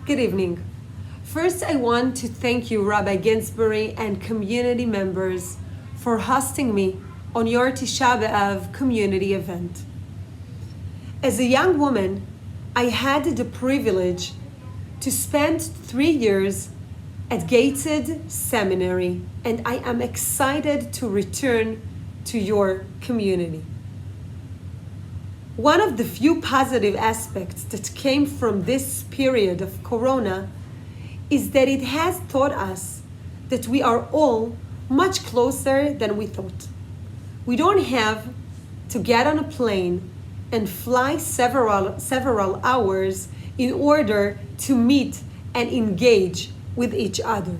Good evening. First, I want to thank you, Rabbi Ginsbury, and community members for hosting me on your Tisha B'Av community event. As a young woman, I had the privilege to spend 3 years at Gated Seminary, and I am excited to return to your community. One of the few positive aspects that came from this period of Corona is that it has taught us that we are all much closer than we thought. We don't have to get on a plane and fly several hours in order to meet and engage with each other.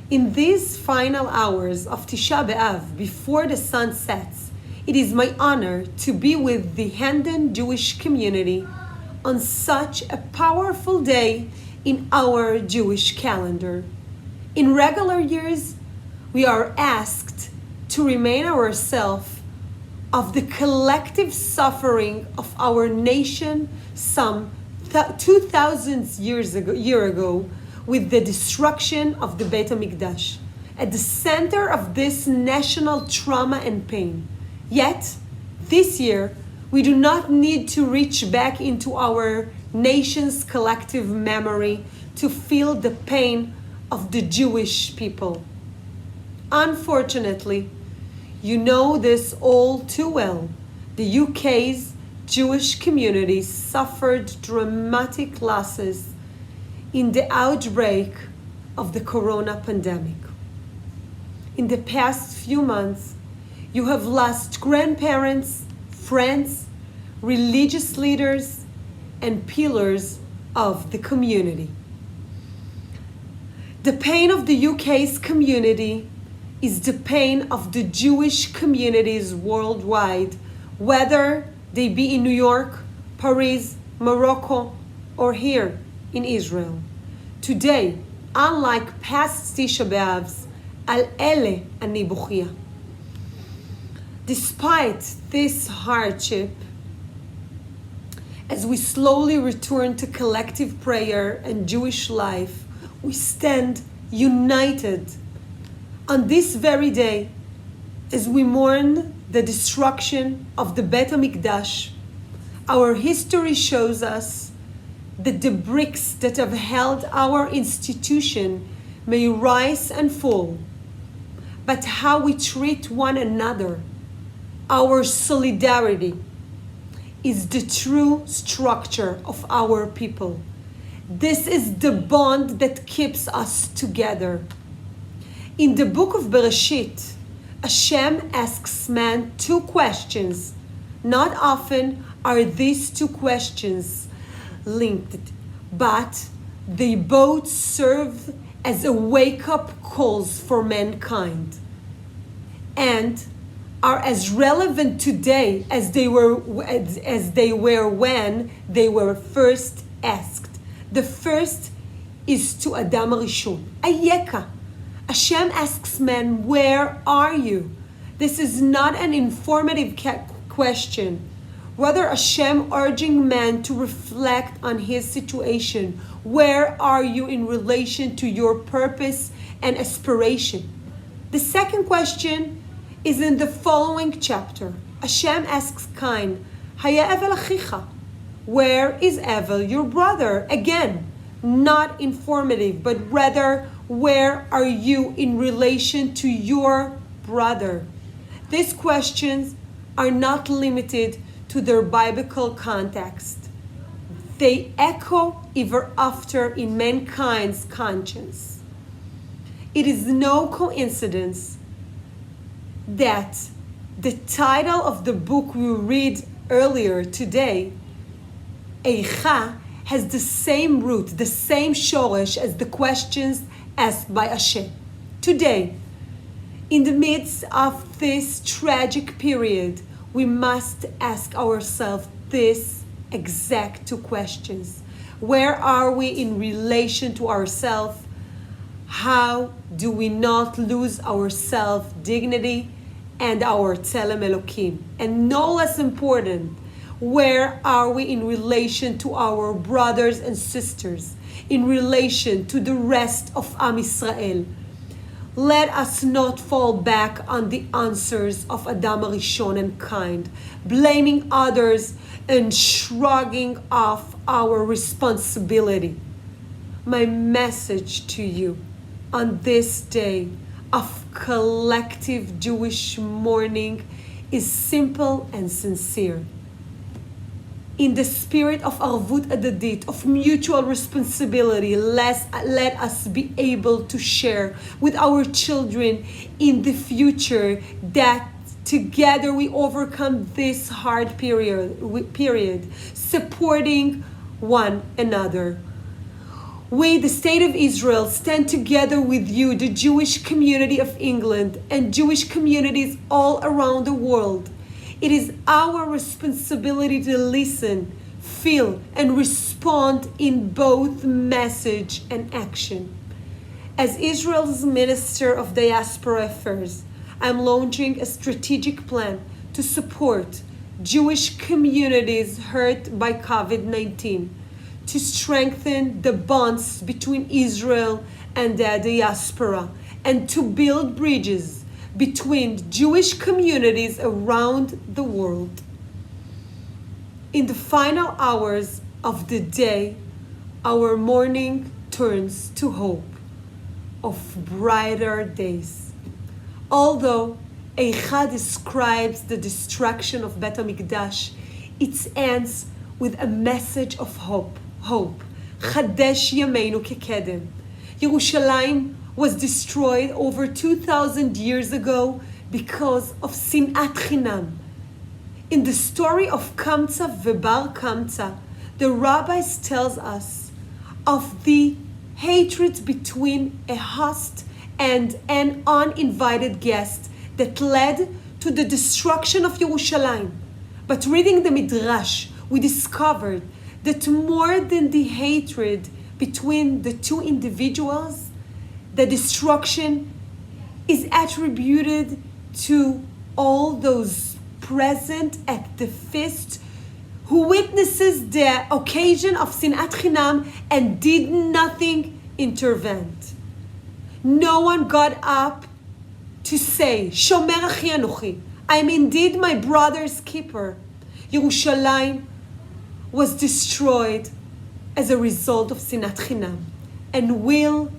In these final hours of Tisha B'Av, before the sun sets, it is my honor to be with the Hendon Jewish community on such a powerful day in our Jewish calendar. In regular years, we are asked to remind ourselves of the collective suffering of our nation some 2,000 years ago with the destruction of the Beit HaMikdash, at the center of this national trauma and pain. Yet, this year, we do not need to reach back into our nation's collective memory to feel the pain of the Jewish people. Unfortunately, you know this all too well. The UK's Jewish community suffered dramatic losses in the outbreak of the corona pandemic. In the past few months, you have lost grandparents, friends, religious leaders, and pillars of the community. The pain of the UK's community is the pain of the Jewish communities worldwide, whether they be in New York, Paris, Morocco, or here in Israel. Today, unlike past Tisha B'Avs, Alei ani buchia. Despite this hardship, as we slowly return to collective prayer and Jewish life, we stand united on this very day as we mourn the destruction of the Beit HaMikdash. Our history shows us that the bricks that have held our institution may rise and fall, but how we treat one another, our solidarity, is the true structure of our people. This is the bond that keeps us together. In the book of Bereshit, Hashem asks man 2 questions. Not often are these 2 questions linked, but they both serve as a wake-up calls for mankind and are as relevant today as they were when they were first asked. The first is to Adam Rishon. Ayeka. Hashem asks man, where are you? This is not an informative question. Rather, Hashem urging man to reflect on his situation. Where are you in relation to your purpose and aspiration? The second question is in the following chapter. Hashem asks Cain, Haya Evel Achicha. Where is Evel, your brother? Again, not informative, but rather, where are you in relation to your brother? These questions are not limited to their biblical context. They echo ever after in mankind's conscience. It is no coincidence that the title of the book we read earlier today, Eicha, has the same root, the same shoresh as the questions asked by Hashem. Today, in the midst of this tragic period, we must ask ourselves this exact 2 questions. Where are we in relation to ourselves? How do we not lose our self-dignity and our Tzelem Elokim? And no less important, Where are we in relation to our brothers and sisters, in relation to the rest of Am Yisrael? Let us not fall back on the answers of Adam HaRishon and kind, blaming others and shrugging off our responsibility. My message to you on this day of collective Jewish mourning is simple and sincere. In the spirit of Arvut Adadit, of mutual responsibility, let us be able to share with our children in the future that together we overcome this hard period, supporting one another. We, the State of Israel, stand together with you, the Jewish community of England, and Jewish communities all around the world. It is our responsibility to listen, feel, and respond in both message and action. As Israel's Minister of Diaspora Affairs, I'm launching a strategic plan to support Jewish communities hurt by COVID-19, to strengthen the bonds between Israel and the diaspora, and to build bridges between Jewish communities around the world. In the final hours of the day, our mourning turns to hope of brighter days. Although Eicha describes the destruction of Bet HaMikdash, it ends with a message of hope. Chadesh Yameinu Kekedem. Yerushalayim was destroyed over 2,000 years ago because of Sinat Chinam. In the story of Kamsa Vebar Kamsa, the rabbis tells us of the hatred between a host and an uninvited guest that led to the destruction of Yerushalayim. But reading the Midrash, we discovered that more than the hatred between the two individuals, the destruction is attributed to all those present at the feast who witnesses the occasion of Sinat Chinam and did nothing intervene. No one got up to say, Shomer Achi Anochi, I am indeed my brother's keeper. Yerushalayim was destroyed as a result of Sinat Chinam and will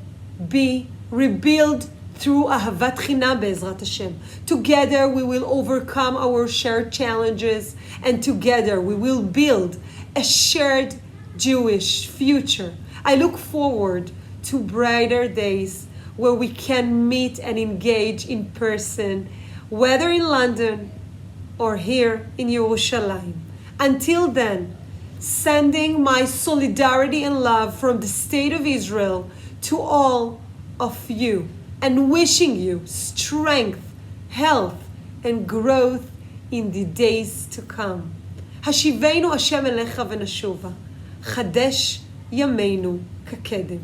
be rebuilt through Ahavat Chinam Be'ezrat Hashem. Together we will overcome our shared challenges, and together we will build a shared Jewish future. I look forward to brighter days where we can meet and engage in person, whether in London or here in Yerushalayim. Until then, sending my solidarity and love from the State of Israel to all of you, and wishing you strength, health, and growth in the days to come. Hashivenu Hashem elecha v'nashuva. Chadesh yameinu kakedem.